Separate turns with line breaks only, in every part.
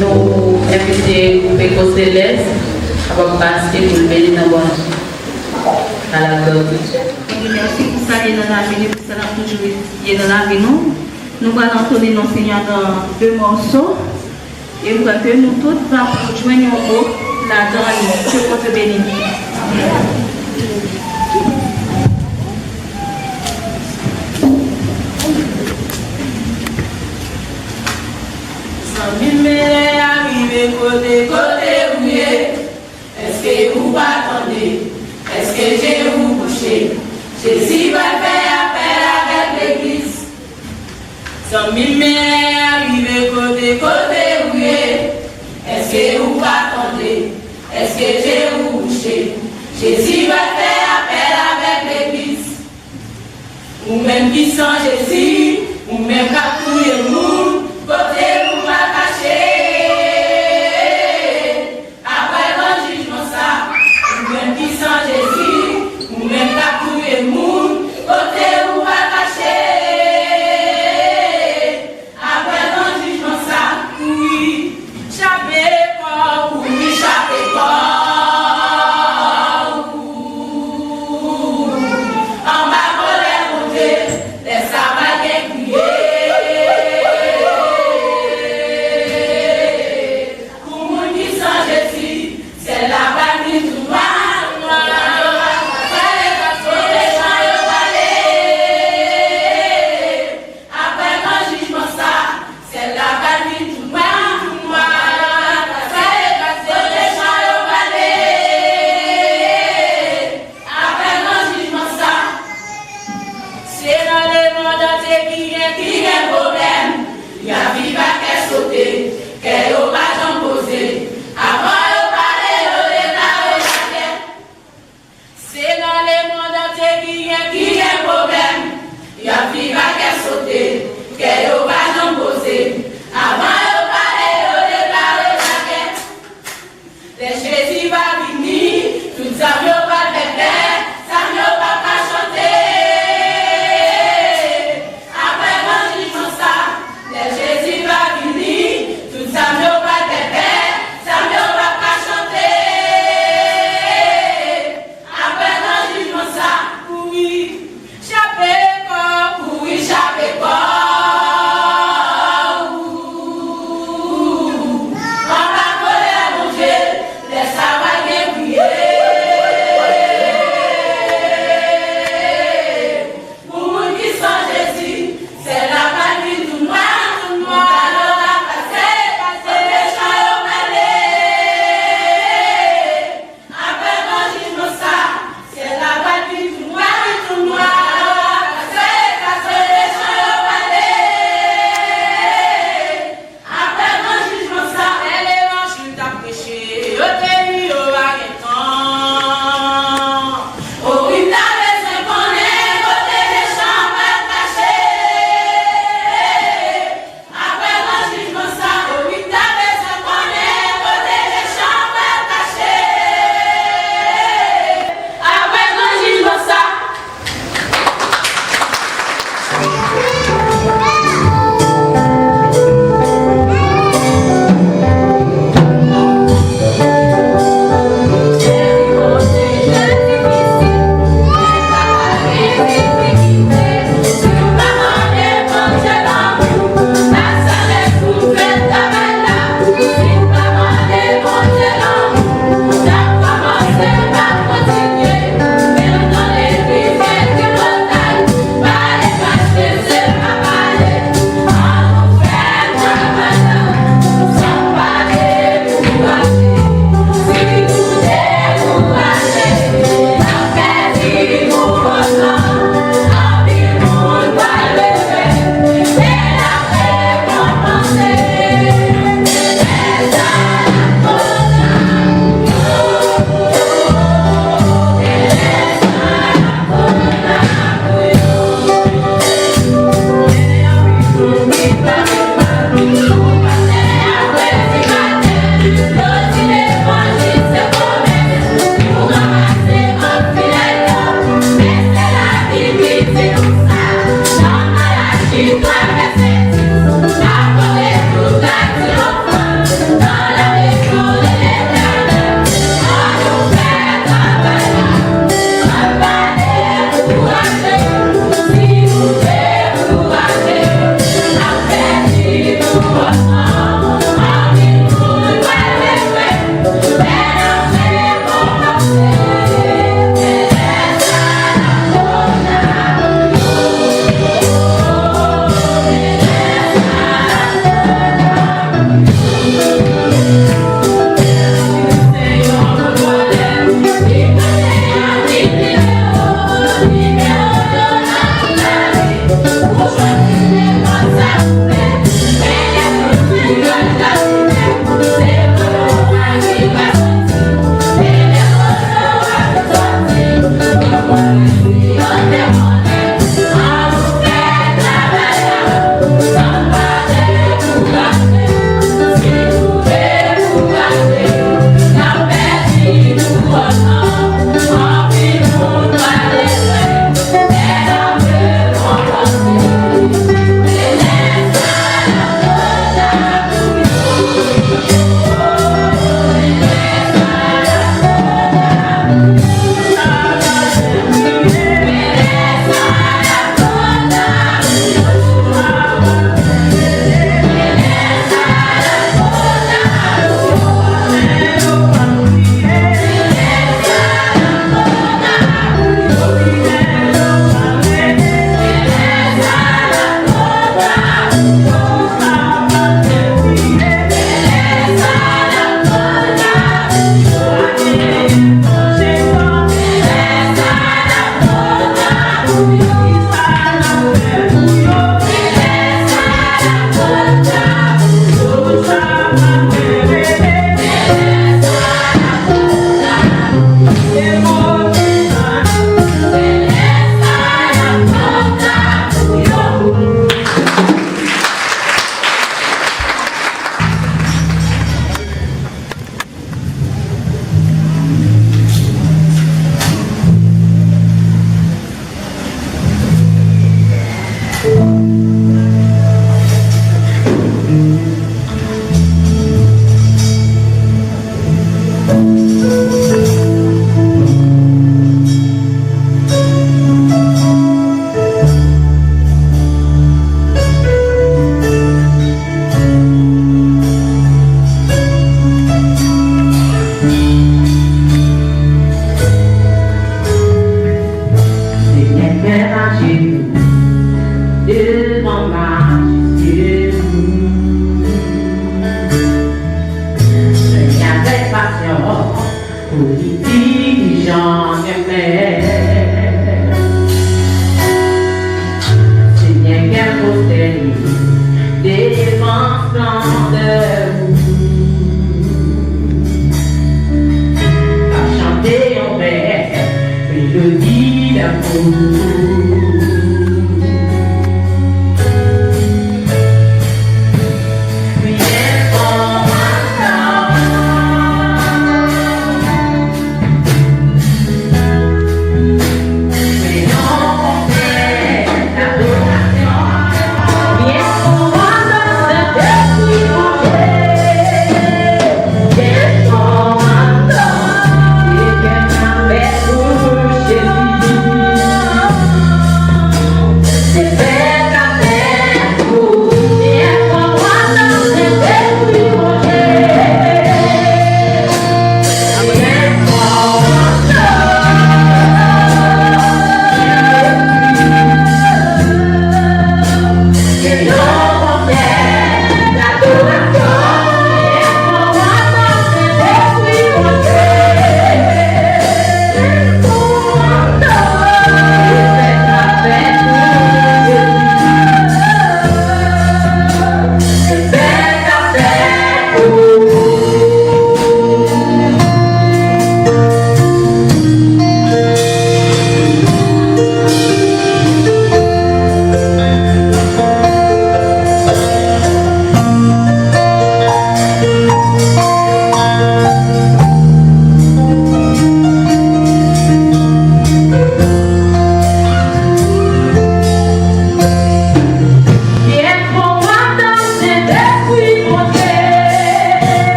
nous inviter le Péco Céleste à passer pour le bénir dans à la gloire de Dieu.
Merci pour ça, il est dans la vie, pour ça, toujours, il est dans la vie, nous. Nous allons entendre nos Seigneur dans 2 morceaux. Et nous que nous tous allons joindre un mot là-dedans. Que pour te bénir.
Arrivé côté où est-ce que vous attendez? Est-ce que j'ai vous bouché? Jésus va faire appel avec l'église. Sans mille arrivé côté où est-ce que vous attendez? Est-ce que j'ai vous bouché? Jésus va faire appel avec l'église. Ou même qui sans Jésus, ou même qu'à tout le monde, côté où va cacher. Jésus, ou même qu'à tout le monde, côté où va cacher. Après ton jugement, ça, oui, chapé corps, oui, chapé corps. En bas, on les monter, les sabbats qui crier.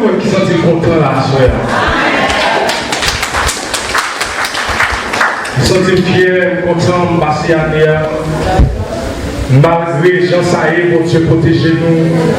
monde qui sont contents là, soeur. Je suis fier, content, je suis passé à Malgré Jean Saïd, pour Dieu protéger nous.